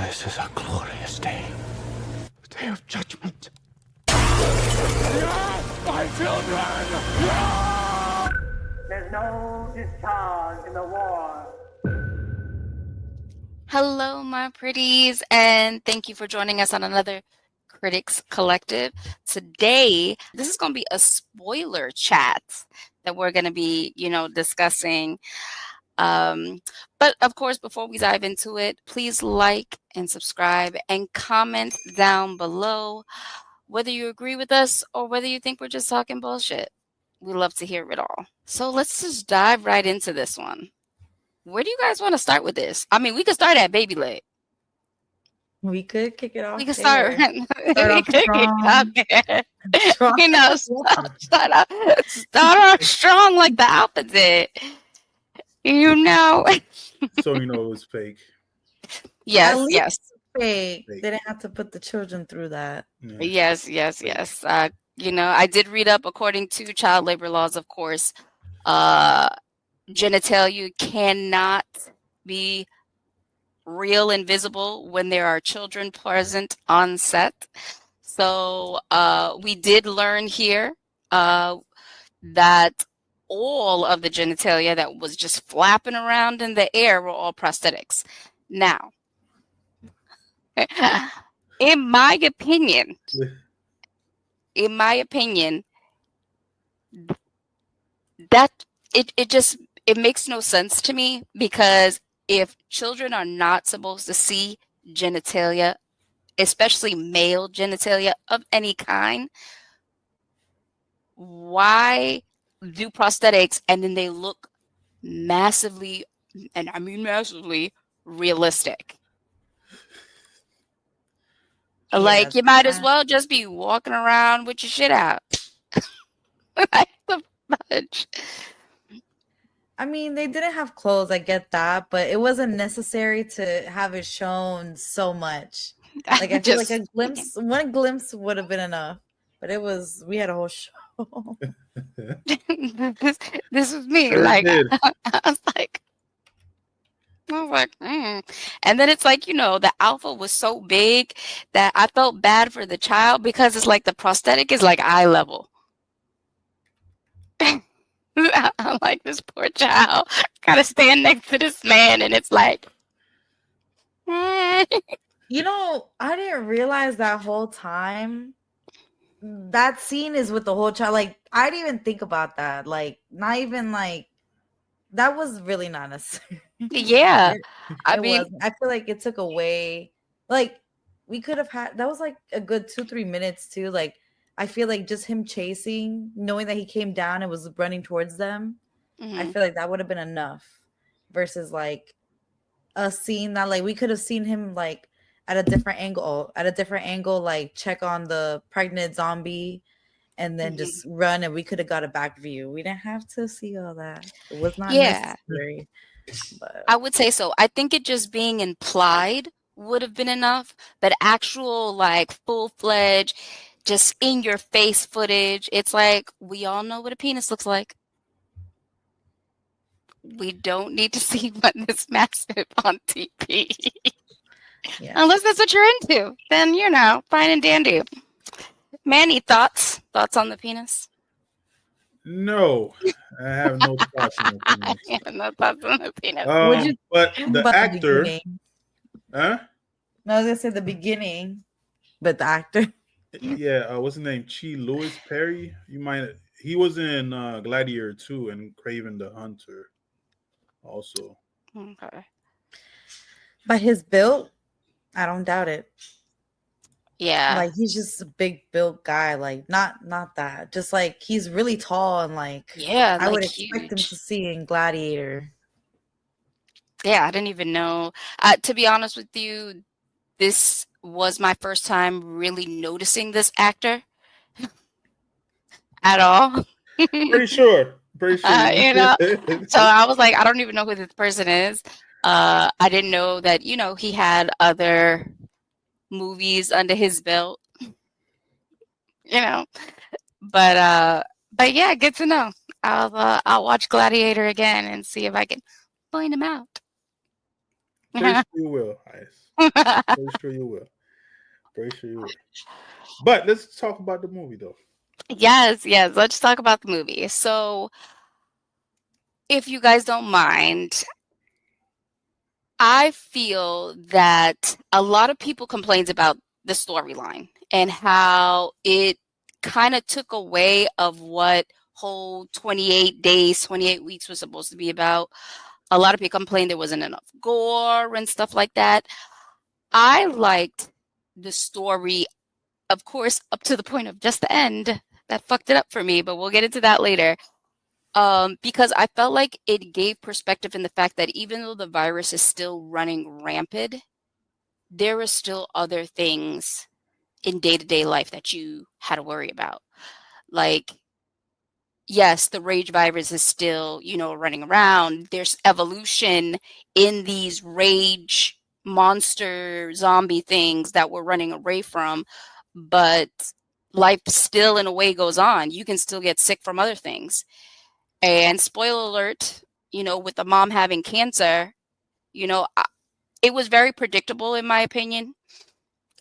This is a glorious day. A day of judgment. My children! There's no discharge in the war. Hello, my pretties, and thank you for joining us on another Critics Collective. Today, this is going to be a spoiler chat that we're going to be, discussing. But of course, before we dive into it, please like and subscribe and comment down below whether you agree with us or whether you think we're just talking bullshit. We love to hear it all. So let's just dive right into this one. Where do you guys want to start with this? I mean, we could start at baby leg. We could kick it off. We could start. Start off strong. Start off strong like the opposite. So it was fake. Yes. Fake. They didn't have to put the children through that. Yeah. Yes. I did read up, according to child labor laws, of course, genitalia cannot be real and visible when there are children present on set. So we did learn here that all of the genitalia that was just flapping around in the air were all prosthetics. Now, in my opinion, that it makes no sense to me, because if children are not supposed to see genitalia, especially male genitalia of any kind, why do prosthetics and then they look massively, and I mean massively, realistic? Like, you might as well just be walking around with your shit out. Like the fudge. I mean, they didn't have clothes, I get that, but it wasn't necessary to have it shown so much. Like, I feel like one glimpse would have been enough, but we had a whole show. this was me. Sure like, did. I was like, And then it's like, the alpha was so big that I felt bad for the child, because it's like the prosthetic is like eye level. I'm like, this poor child gotta stand next to this man, and it's like, I didn't realize that whole time that scene is with the whole child. Like, I didn't even think about that. Like, not even like that was really not necessary. Yeah. I feel like it took away, like, we could have had, that was like a good 2-3 minutes too. Like, I feel like just him chasing, knowing that he came down and was running towards them, I feel like that would have been enough, versus like a scene that, like, we could have seen him like at a different angle, like check on the pregnant zombie and then just run, and we could have got a back view. We didn't have to see all that. It was not necessary. But I would say so. I think it just being implied would have been enough, but actual, like, full-fledged, just in your face footage, it's like, we all know what a penis looks like. We don't need to see what this massive on TV. yeah. Unless that's what you're into, then, fine and dandy. Manny, thoughts on the penis? No, I have no thoughts on the penis. I have no thoughts on the penis. But the actor, huh? No, I was gonna say the beginning, but the actor. Yeah, what's his name? Lewis Perry. He was in Gladiator 2 and Craven the Hunter also. Okay. By his build, I don't doubt it. Yeah. Like, he's just a big built guy. Like, not that. Just like, he's really tall, and like, yeah, I would expect him to see in Gladiator. Yeah, I didn't even know. To be honest with you, this was my first time really noticing this actor at all. Pretty sure. So I was like, I don't even know who this person is. I didn't know that, he had other movies under his belt, but yeah, good to know. I'll watch Gladiator again and see if I can find him out. Sure you will, Ice. Pretty sure you will. Pretty sure you will. But let's talk about the movie, though. Yes, yes. Let's talk about the movie. So, if you guys don't mind, I feel that a lot of people complains about the storyline and how it kind of took away of what whole 28 days, 28 weeks was supposed to be about. A lot of people complained there wasn't enough gore and stuff like that. I liked the story, of course, up to the point of just the end. That fucked it up for me, but we'll get into that later. Because I felt like it gave perspective in the fact that even though the virus is still running rampant, there are still other things in day-to-day life that you had to worry about. Like, yes, the rage virus is still, running around. There's evolution in these rage monster zombie things that we're running away from, but life still in a way goes on. You can still get sick from other things. And spoiler alert, with the mom having cancer, it was very predictable in my opinion.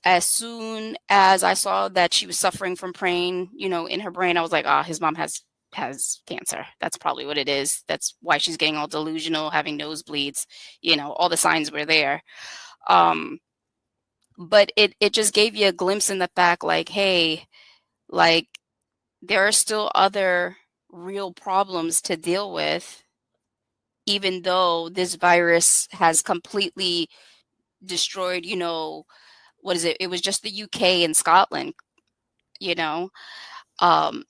As soon as I saw that she was suffering from pain, in her brain, I was like, his mom has cancer. That's probably what it is. That's why she's getting all delusional, having nosebleeds. All the signs were there. But it just gave you a glimpse in the fact, like, hey, like there are still other real problems to deal with, even though this virus has completely destroyed, what is it? It was just the UK and Scotland, you know. Um,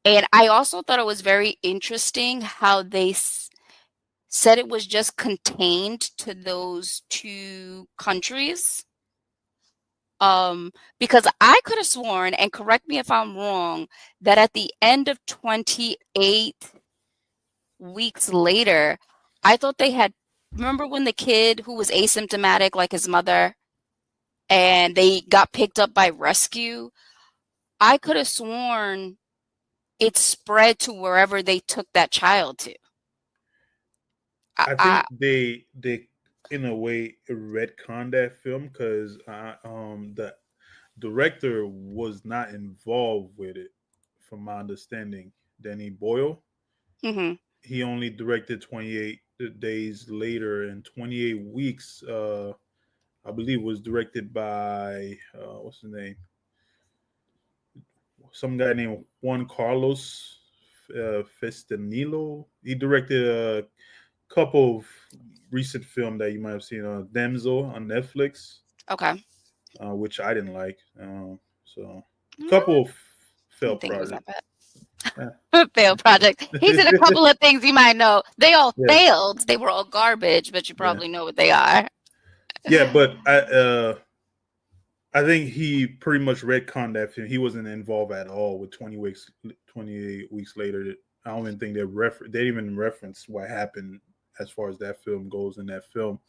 and I also thought it was very interesting how they said it was just contained to those two countries. Because I could have sworn, and correct me if I'm wrong, that at the end of 28 weeks later, I thought they had, remember when the kid who was asymptomatic, like his mother, and they got picked up by rescue? I could have sworn it spread to wherever they took that child to. I think they in a way retconned that film because the director was not involved with it, from my understanding. Danny Boyle. Mm-hmm. He only directed 28 days later, and 28 weeks. I believe was directed by what's his name? Some guy named Juan Carlos Festanilo. He directed a couple of recent film that you might have seen, Damsel on Netflix, Okay. which I didn't like. So a Mm, couple of I failed didn't think it was that projects. bad. Yeah. Failed project. He did a couple of things you might know. They all Yeah, failed. They were all garbage, but you yeah, probably know what they are. yeah. But I think he pretty much retconned that film. He wasn't involved at all with 28 weeks later. I don't even think they even reference what happened as far as that film goes in that film.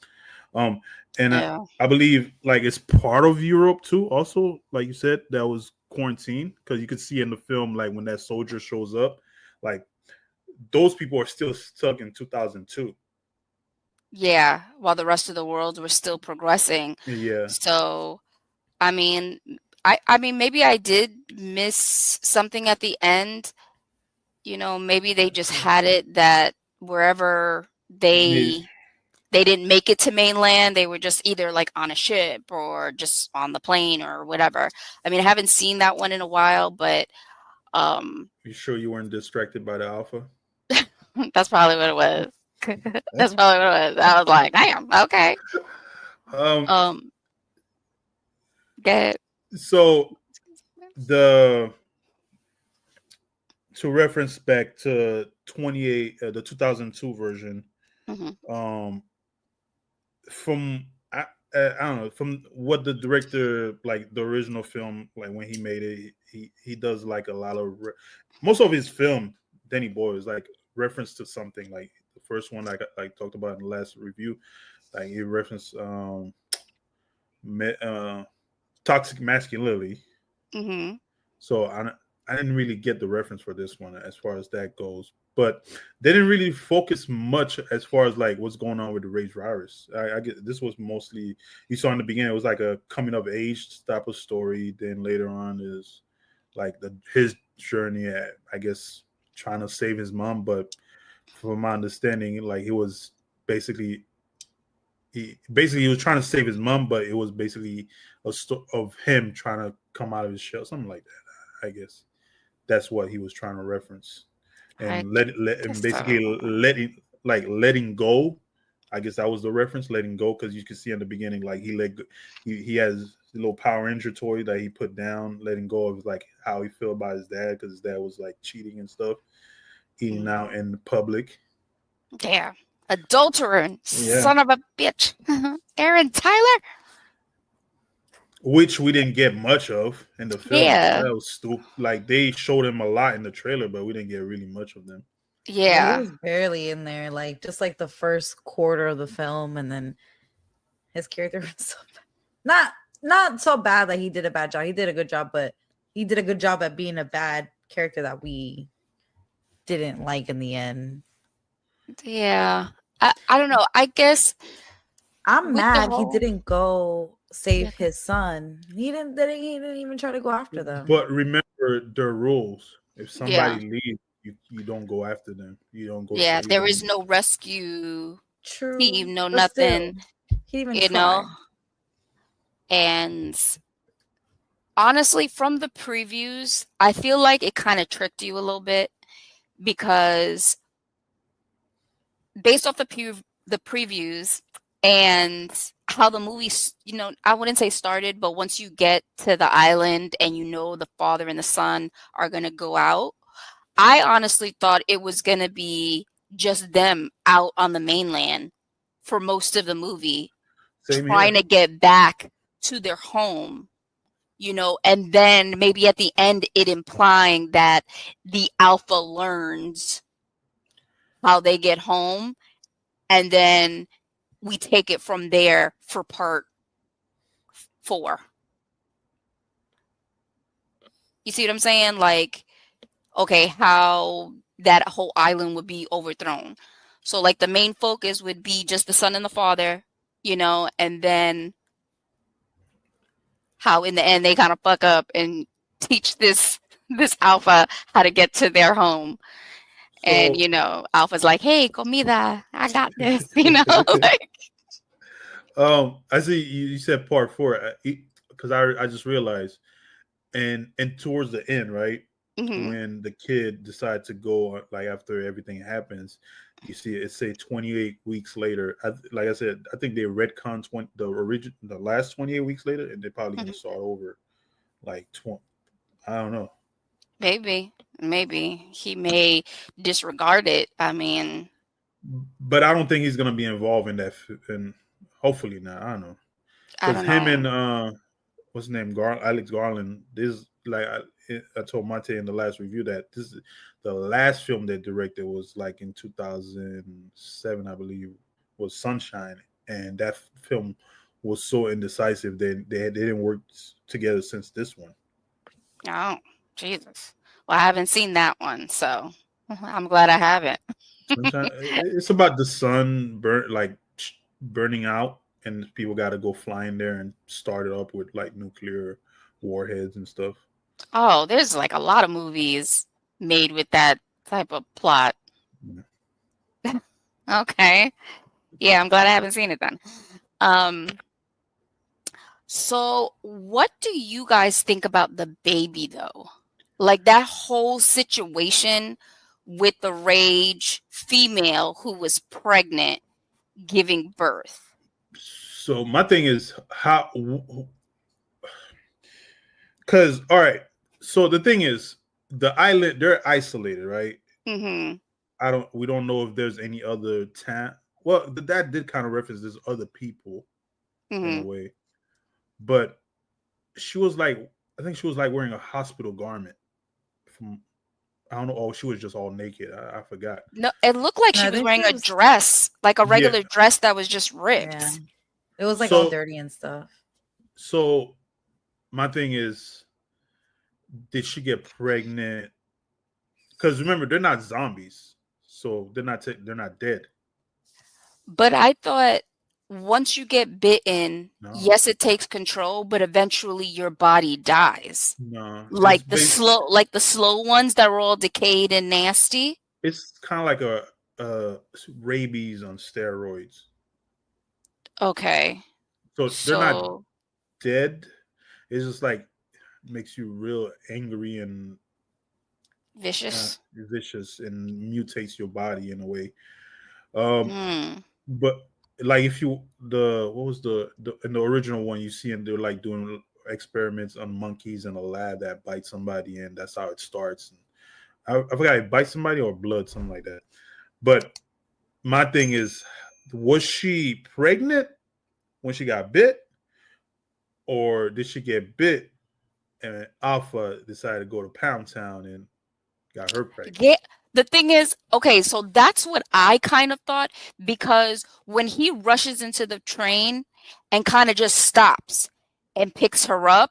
Um, and Yeah. I believe like it's part of Europe too. Also, like you said, that was quarantine because you could see in the film like when that soldier shows up, like those people are still stuck in 2002. Yeah. While the rest of the world was still progressing. Yeah, So, I mean, I mean, maybe I did miss something at the end. Maybe they just had it that wherever maybe. they didn't make it to mainland, they were just either like on a ship or just on the plane or whatever. I mean, I haven't seen that one in a while, but um You sure you weren't distracted by the alpha? that's probably what it was. That's probably what it was. I was like, damn, okay. Um, Um get so the to reference back to 28, the 2002 version, hmm um, from I don't know, from what the director, like the original film, like when he made it, he does like a lot of most of his film. Danny Boyle is like reference to something, like the first one I talked about in the last review, like he referenced me, toxic masculinity. hmm So I didn't really get the reference for this one as far as that goes. but they didn't really focus much as far as like what's going on with the race drivers. I get this was mostly you saw in the beginning. It was like a coming of age type of story. Then later on is like his journey at, I guess, trying to save his mom. But from my understanding, like he was basically he was trying to save his mom, but it was basically a story of him trying to come out of his shell, something like that. I guess that's what he was trying to reference, I and let and guess basically so. letting go. I guess that was the reference, letting go, because you can see in the beginning, like he has a little Power Ranger toy that he put down, letting go of like how he felt about his dad, because his dad was like cheating and stuff, eating out in public. Yeah. Adulterer, Yeah. son of a bitch. Aaron Tyler. Which we didn't get much of in the film. Yeah. That was stupid. Like they showed him a lot in the trailer, but we didn't get really much of them. Yeah, he Yeah. was barely in there, like just like the first quarter of the film, and then his character was so bad. Not so bad that he did a bad job. He did a good job, but he did a good job at being a bad character that we didn't like in the end. Yeah. I don't know. I guess I'm with the mad he whole didn't go save yeah. his son. He didn't even try to go after them. But remember the rules. If Yeah. somebody leaves, you don't go after them. You don't go Yeah. save There is them. no rescue True, team, no but still, nothing, he didn't even you try. know. And honestly, from the previews, I feel like it kind of tricked you a little bit because based off the previews and how the movie, I wouldn't say started, but once you get to the island and you know the father and the son are going to go out, I honestly thought it was going to be just them out on the mainland for most of the movie, Same trying here. to get back to their home, and then maybe at the end it implying that the alpha learns how they get home, and then we take it from there for part 4. You see what I'm saying? Like, okay, how that whole island would be overthrown. So like the main focus would be just the son and the father, and then how in the end they kind of fuck up and teach this alpha how to get to their home. And So Alpha's like, "Hey, comida, I got this." Like, I see you said part 4 because I just realized, and towards the end, right, mhm, when the kid decides to go, like after everything happens, you see it say 28 weeks later. Like I said, I think they retcon the last 28 weeks later, and they're probably gonna mhm. start over like 20. I don't know. Maybe he may disregard it. I mean, But I don't think he's gonna be involved in that, and hopefully not. I don't know, I because don't him know. and what's his name, Alex Garland. This like I told Monte in the last review that this is the last film they directed was like in 2007, I believe, was Sunshine, and that film was so indecisive that they didn't work together since this one. Oh, Jesus. Well, I haven't seen that one, so I'm glad I haven't. Sunshine, it's about the sun burning out, and people got to go flying there and start it up with like nuclear warheads and stuff. Oh, there's like a lot of movies made with that type of plot. Yeah. Okay. Yeah, I'm glad I haven't seen it then. Um, so what do you guys think about the baby though? Like that whole situation with the rage female who was pregnant giving birth. So my thing is how, because all right. So the thing is, the island, they're isolated, right? Mhm. We don't know if there's any other town. Well, the dad did kind of reference there's other people in a Mhm. way, but she was like, I think she was like wearing a hospital garment from, I don't know. Oh, she was just all naked. I forgot. No, it looked like No, she I was think wearing it a was, dress, like a Yeah. regular dress that was just yeah, ripped. it was like all So, dirty and stuff. so my thing is, did she get pregnant? Because remember, they're not zombies. so they're not dead. But I thought once you get bitten, No, yes, it takes control, but eventually your body dies. no, Like like the slow ones that were all decayed and nasty. it's kind of like a rabies on steroids. Okay. So they're not So dead. It's just like makes you real angry and vicious. vicious and mutates your body in a way. Um, Hmm. but like if you what was the in the original one you see, and they're like doing experiments on monkeys in a lab that bite somebody, and that's how it starts. I forgot it bite somebody or blood, something like that. But my thing is, was she pregnant when she got bit, or did she get bit and Alpha decided to go to Pound Town and got her pregnant? Yeah, the thing is, okay, so that's what I kind of thought because when he rushes into the train and kind of just stops and picks her up,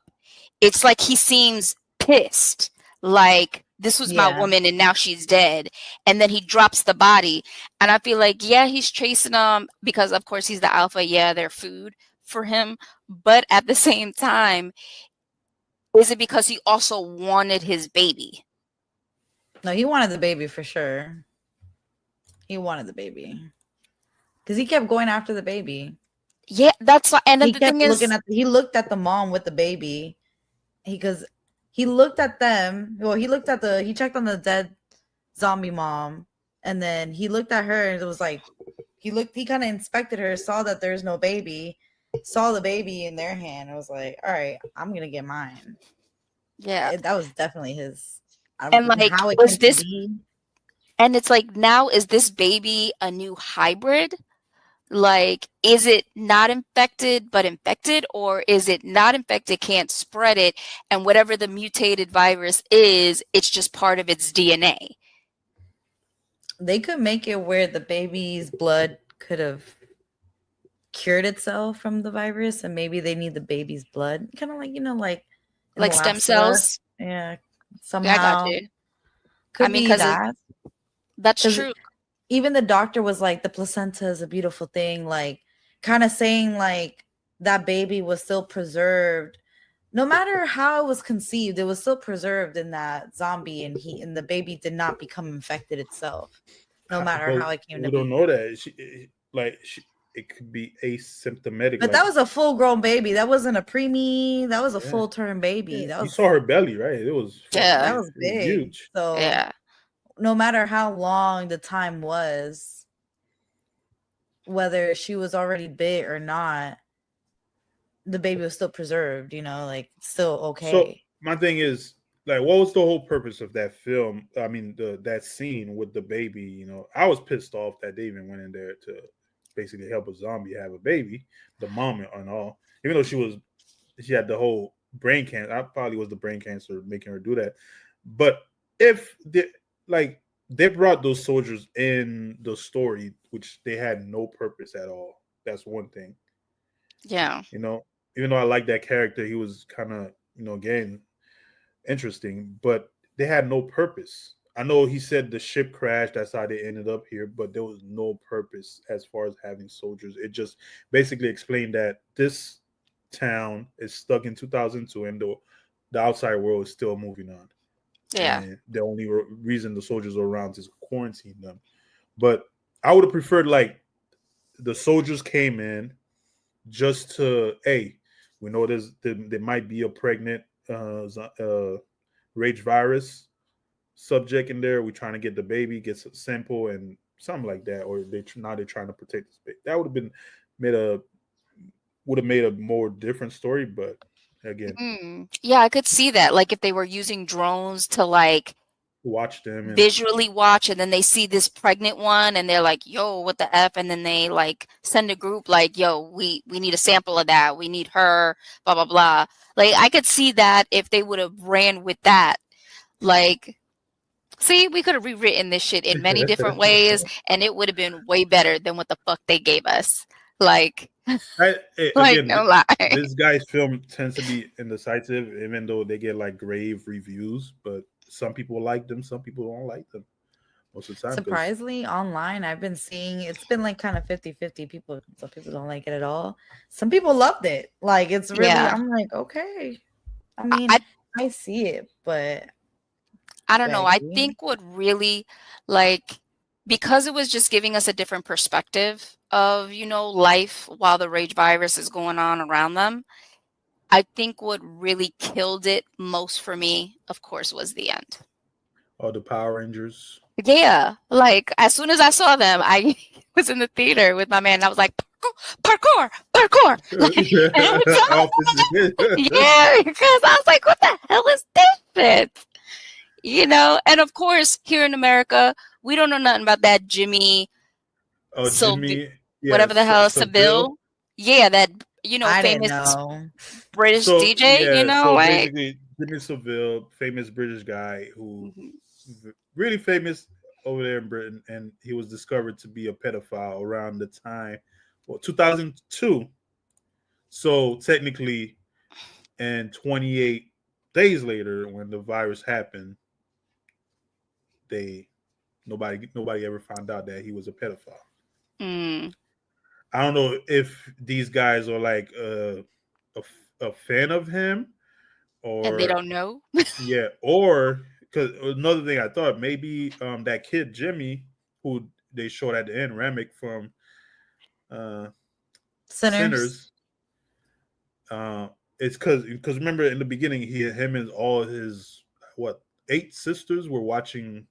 it's like he seems pissed. Like, this was my Yeah. woman and now she's dead. And then he drops the body. And I feel like, yeah, he's chasing them because, of course, he's the alpha. Yeah, they're food for him. But at the same time, is it because he also wanted his baby? No, he wanted the baby for sure. He wanted the baby because he kept going after the baby. Yeah, that's why. And then He the kept thing looking is, at. He looked at the mom with the baby. Because he looked at them. Well, he looked at the. He checked on the dead zombie mom, and then he looked at her, and it was like he looked. He kind of inspected her, saw that there's no baby, saw the baby in their hand. and was like, all right, I'm gonna get mine. yeah. That was definitely his. And like, How it was came to this, be. and it's like, now is this baby a new hybrid? Like, is it not infected but infected, or is it not infected, can't spread it, and whatever the mutated virus is, it's just part of its DNA? They could make it where the baby's blood could have cured itself from the virus, and maybe they need the baby's blood, kind of like like in The Like stem Last of Us. cells? Yeah, Yeah, I got somehow you. could I mean, be because that. that's 'Cause true. even the doctor was like, the placenta is a beautiful thing, like kind of saying like that baby was still preserved. No matter how it was conceived, it was still preserved in that zombie, and the baby did not become infected itself. No matter But how it came we to don't be. know that. It could be asymptomatic. But like, that was a full grown baby. That wasn't a preemie. That was a yeah, full term baby. yeah. That You was saw her belly, right? It was fucking. Yeah. that It was was big. huge. So Yeah. no matter how long the time was, whether she was already bit or not, the baby was still preserved, like still So okay. my thing is, like, what was the whole purpose of that film? I mean, that scene with the baby. I was pissed off that they even went in there to basically help a zombie have a baby, the mom and all. Even though she had the whole brain cancer. I probably was the brain cancer making her do that. But if they brought those soldiers in the story, which they had no purpose at all. That's one thing. Yeah. Even though I like that character, he was kind of again interesting, but they had no purpose. I know he said the ship crashed, that's how they ended up here, but there was no purpose as far as having soldiers. It just basically explained that this town is stuck in 2002 and the outside world is still moving on. Yeah. And the only reason the soldiers are around is quarantine them. But I would have preferred like the soldiers came in just to, hey, we know there might be a pregnant rage virus subject in there. We're trying to get the baby, get a sample and something like that. Or they're trying to protect this baby. That would have made a more different story. But again, Yeah, I could see that. Like if they were using drones to like watch them and visually watch, and then they see this pregnant one and they're like, yo, what the F? And then they like send a group like, yo, we need a sample of that. We need her, blah, blah, blah. Like I could see that if they would have ran with that. Like, see, we could have rewritten this shit in many different ways and it would have been way better than what the fuck they gave us. Like, again, no lie. this guy's film tends to be indecisive, even though they get like grave reviews. But some people like them, some people don't like them. most of the time. 'Cause- Surprisingly, online, I've been seeing it's been like kind of 50-50 people. Some people don't like it at all. Some people loved it. Like, it's really, Yeah. I'm like, okay. I I, mean, I I see it, but I don't do I know. I agree? think what really like because it was just giving us a different perspective of, life while the rage virus is going on around them. I think what really killed it most for me, of course, was the end. all the Power Rangers. Yeah, like as soon as I saw them, I was in the theater with my man. And I was like, parkour, parkour, parkour. Yeah, because I was like, what the hell is this shit? And of course, here in America, we don't know nothing about that Jimmy, Oh, Jimmy, whatever the hell, Seville. Yeah, that, I didn't famous know. British So DJ, so like. basically, Jimmy Savile, famous British guy who Mhm. really famous over there in Britain, and he was discovered to be a pedophile around the time, 2002. So technically, and 28 days later, when the virus happened, they nobody ever found out that he was a pedophile. Mm. I don't know if these guys are like a fan of him, And they or don't know. yeah, or because another thing I thought maybe that kid Jimmy who they showed at the end, Remick from uh Sinners. Sinners, it's because remember in the beginning him and all his what 8 sisters were watching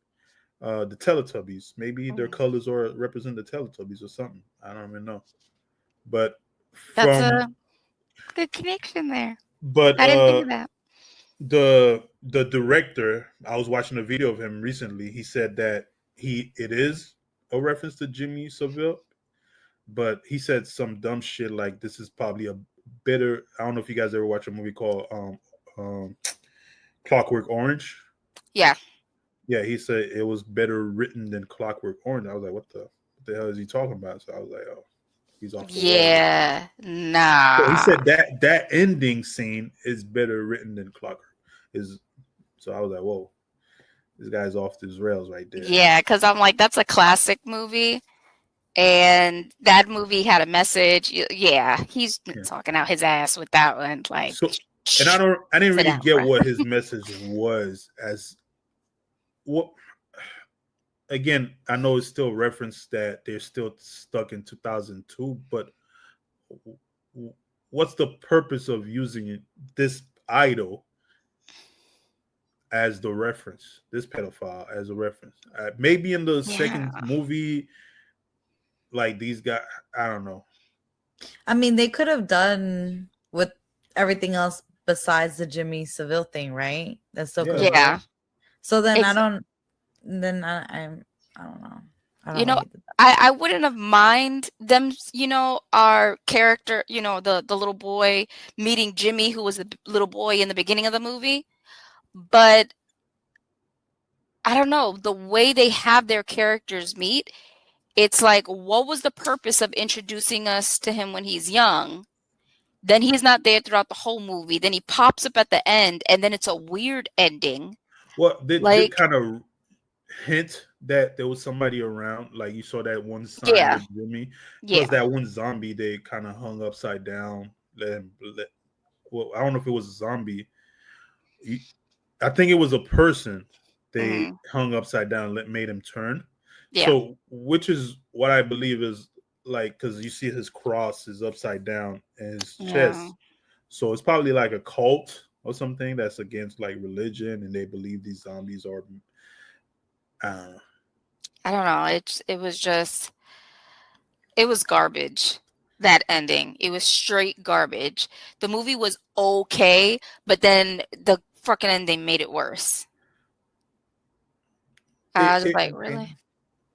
the Teletubbies. Maybe their Mm. colors or represent the Teletubbies or something. I don't even know. But That's from a good connection there. but I didn't think of that. the director, I was watching a video of him recently. He said that it is a reference to Jimmy Savile, but he said some dumb shit like this is probably a better. I don't know if you guys ever watch a movie called Clockwork Orange. Yeah. Yeah, he said it was better written than Clockwork Orange. I was like, what the hell is he talking about? So I was like, oh, he's off the wall. Yeah. So he Nah. said that ending scene is better written than Clockwork. Is so I was like, whoa, this guy's off his rails right there. Yeah, because I'm like, that's a classic movie. And that movie had a message. Yeah, he's talking out his ass with that one. Like, So, and I didn't sit really down, get bruh. what his message was as what. Again, I know it's still referenced that they're still stuck in 2002, but what's the purpose of using this idol as the reference, this pedophile as a reference? Maybe in the second Yeah. movie, like these guys, I don't know. I mean, they could have done with everything else besides the Jimmy Seville thing, right? That still could have Yeah. worked. So then Ex- I don't know. I don't You know, like it. I wouldn't have mind them, our character, the little boy meeting Jimmy, who was the little boy in the beginning of the movie. But I don't know, the way they have their characters meet, it's like, what was the purpose of introducing us to him when he's young? Then he's not there throughout the whole movie. Then he pops up at the end, and then it's a weird ending. Well, they did Like, kind of hint that there was somebody around. Like you saw that one sign yeah, with Jimmy. yeah. Plus that one zombie they kind of hung upside down. Well, I don't know if it was a zombie. I think it was a person they Mhm. hung upside down and made him turn. Yeah. So, which is what I believe is like, because you see his cross is upside down in his Yeah. chest. So it's probably like a cult or something that's against like religion, and they believe these zombies are. I don't know. It was garbage. That ending. It was straight garbage. The movie was okay, but then the fucking ending made it worse. I was just like, really?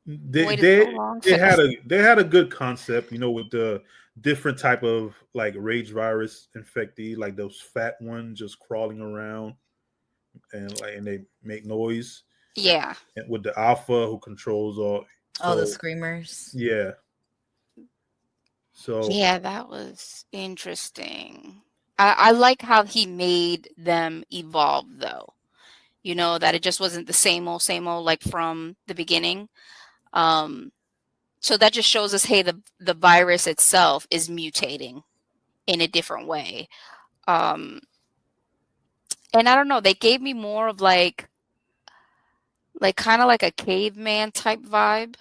Waited so long for this? They had a good concept, with the different type of like rage virus infectee, like those fat ones just crawling around and they make noise. Yeah. And with the alpha who controls all. Oh, the So, screamers. yeah. So Yeah, that was interesting. I like how he made them evolve, though. you know, that it just wasn't the same old like from the beginning. So that just shows us, hey, the virus itself is mutating in a different way. And I don't know, they gave me more of like kind of like a caveman type vibe,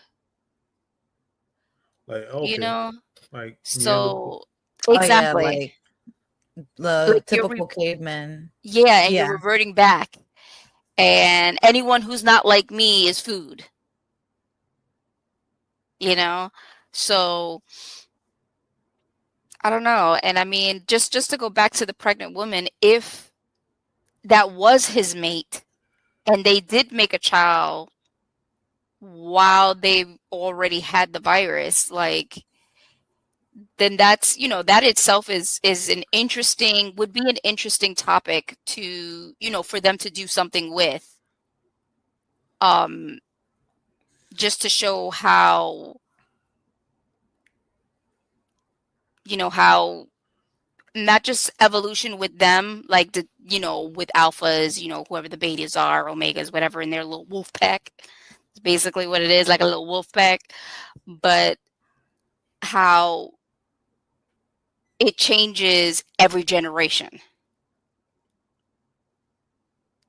Like you okay, know? like Neanderthal. So Oh yeah, exactly. like the Like typical caveman. yeah, and you're Yeah. reverting back. And anyone who's not like me is food, you know? So I don't know. And I mean, just to go back to the pregnant woman, if that was his mate and they did make a child while they already had the virus, like then that's, you know, that itself is an interesting would be an interesting topic to, you know, for them to do something with. Um just to show how, you know, how not just evolution with them, like the, you know, with alphas, you know, whoever the betas are, omegas, whatever, in their little wolf pack. It's basically what it is, like a little wolf pack. But how it changes every generation.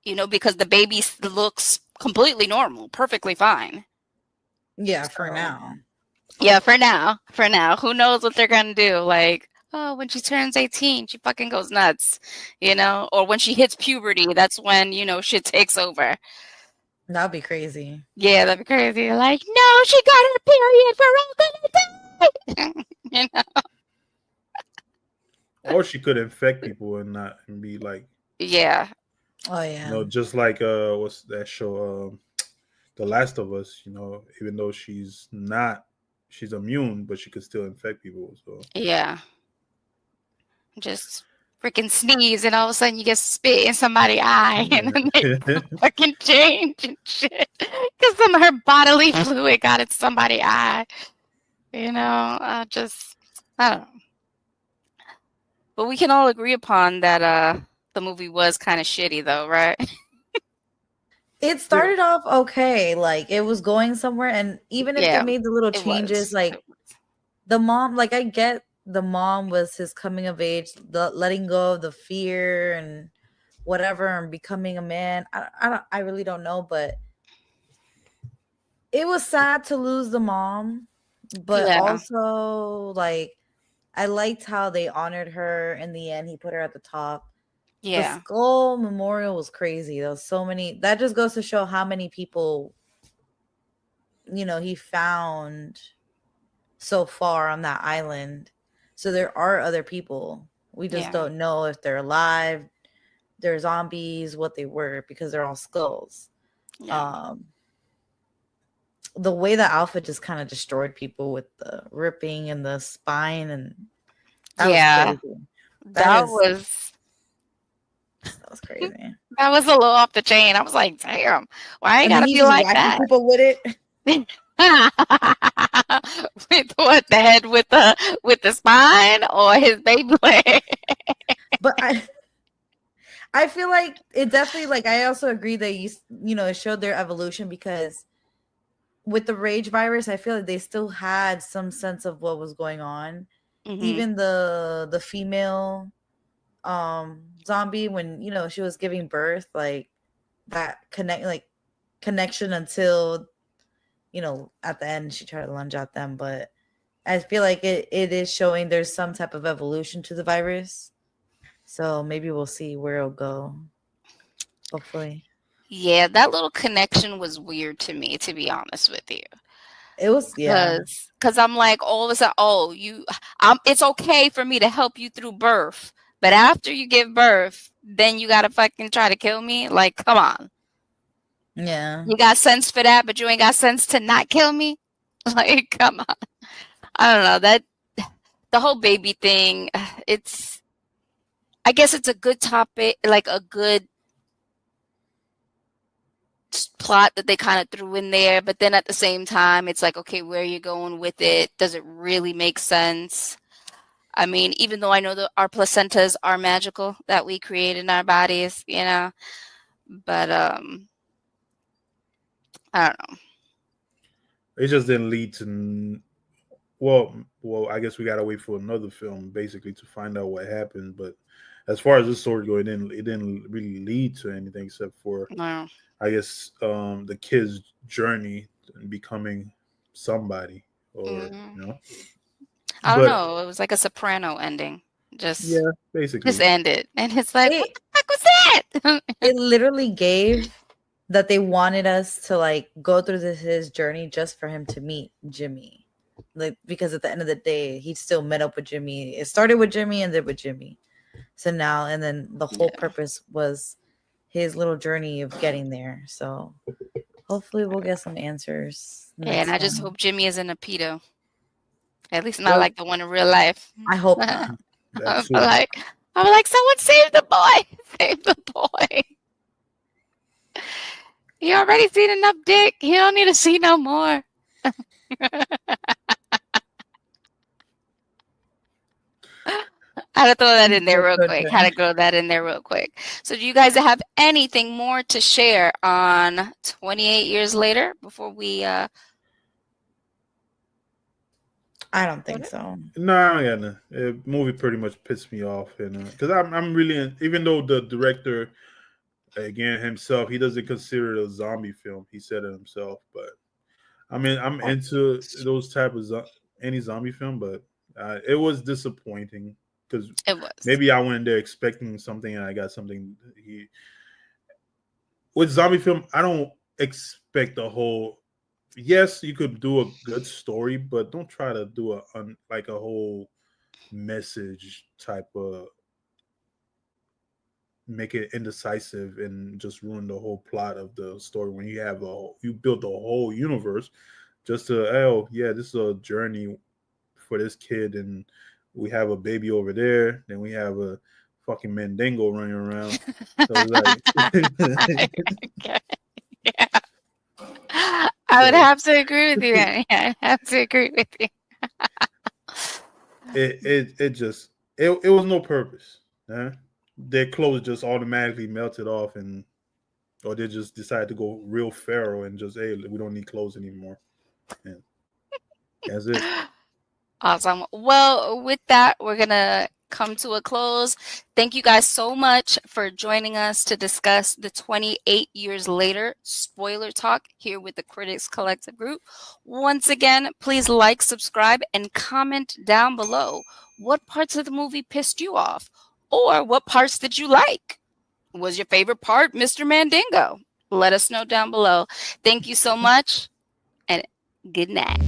You know, because the baby looks completely normal, perfectly fine. Yeah, for So, now. yeah, for now. For now. Who knows what they're gonna do? Like, oh, when she turns 18, she fucking goes nuts, you know? Or when she hits puberty, that's when, you know, shit takes over. That'd be crazy. Yeah, that'd be crazy. Like, no, she got her period. We're all gonna die. You know? Or she could infect people and not and be like, Yeah. Oh you yeah. know, just like what's that show? The Last of Us. You know, even though she's immune, but she could still infect people. So Yeah. Just freaking sneeze and all of a sudden you get spit in somebody's eye and then they fucking change and shit. Because some of her bodily fluid got in somebody's eye. You know, I don't know. But we can all agree upon that the movie was kind of shitty though, right? It started off okay, like it was going somewhere, and even if they Yeah, made the little it changes, was. like the mom, like I get the mom was his coming of age, the letting go of the fear and whatever, and becoming a man. I really don't know, but it was sad to lose the mom, but Yeah, also like I liked how they honored her in the end. He put her at the top. The yeah, skull memorial was crazy. There was so many. That just goes to show how many people, you know, he found so far on that island. So there are other people. We just yeah, don't know if they're alive, they're zombies, what they were, because they're all skulls. yeah, Um the way that Alpha just kind of destroyed people with the ripping and the spine, and that was yeah. crazy. That was That was crazy. that was a little off the chain. I was like, damn, why you And then gotta he's be just like whacking that? people with it. With what, the head with the spine or his baby leg? But I feel like it definitely, like I also agree that you know it showed their evolution, because with the rage virus, I feel like they still had some sense of what was going on. Mm-hmm. Even the female zombie, when you know she was giving birth, like that connection until, you know, at the end she tried to lunge at them. But I feel like it is showing there's some type of evolution to the virus. So maybe we'll see where it'll go. Hopefully. Yeah, that little connection was weird to me, to be honest with you. It was, yeah. Cause I'm like, all of a sudden, oh, it's okay for me to help you through birth, but after you give birth, then you gotta fucking try to kill me? Like, come on. Yeah. You got sense for that, but you ain't got sense to not kill me? Like, come on. I don't know, that the whole baby thing, I guess it's a good topic, like a good plot that they kind of threw in there, but then at the same time it's like, okay, where are you going with it? Does it really make sense? I mean, even though I know that our placentas are magical that we create in our bodies, you know, But I don't know. It just didn't lead to. Well, I guess we gotta wait for another film basically to find out what happened. But as far as this story goes, it didn't really lead to anything except for, No. I guess, the kid's journey and becoming somebody, or I don't But know. It was like a Soprano ending. Just basically. ended, and it's like, what It, the fuck was that? it literally gave that they wanted us to like go through his journey just for him to meet Jimmy. Like, because at the end of the day, he still met up with Jimmy. It started with Jimmy, ended with Jimmy. So now, and then the whole purpose was his little journey of getting there. So hopefully we'll get some answers. And I just time. hope Jimmy isn't a pedo. At least not Well, like the one in real life. I hope not. I'm like, someone save the boy. Save the boy. He already seen enough dick. He don't need to see no more. Had to throw that in there real quick. So do you guys have anything more to share on 28 years later before we I don't think so. No, I got nothing. The movie pretty much pissed me off, because I'm really, even though the director, again himself, he doesn't consider it a zombie film. He said it himself, but I mean, I'm into those type of any zombie film, but it was disappointing because it was. maybe I went in there expecting something and I got something. With zombie film, I don't expect a whole. Yes, you could do a good story, but don't try to do a whole message type of, make it indecisive and just ruin the whole plot of the story when you built the whole universe just to, this is a journey for this kid, and we have a baby over there, then we have a fucking Mandingo running around. So Yeah. I would have to agree with you. I'd have to agree with you. it was no purpose. Their clothes just automatically melted off, or they just decided to go real feral and just, hey, we don't need clothes anymore. And that's it. Awesome. Well, with that, we're going to come to a close. Thank you guys so much for joining us to discuss the 28 years later spoiler talk here with the Critics Collective group. Once again, please like, subscribe, and comment down below what parts of the movie pissed you off, or what parts did you like? Was your favorite part Mr. Mandingo? Let us know down below. Thank you so much, and good night.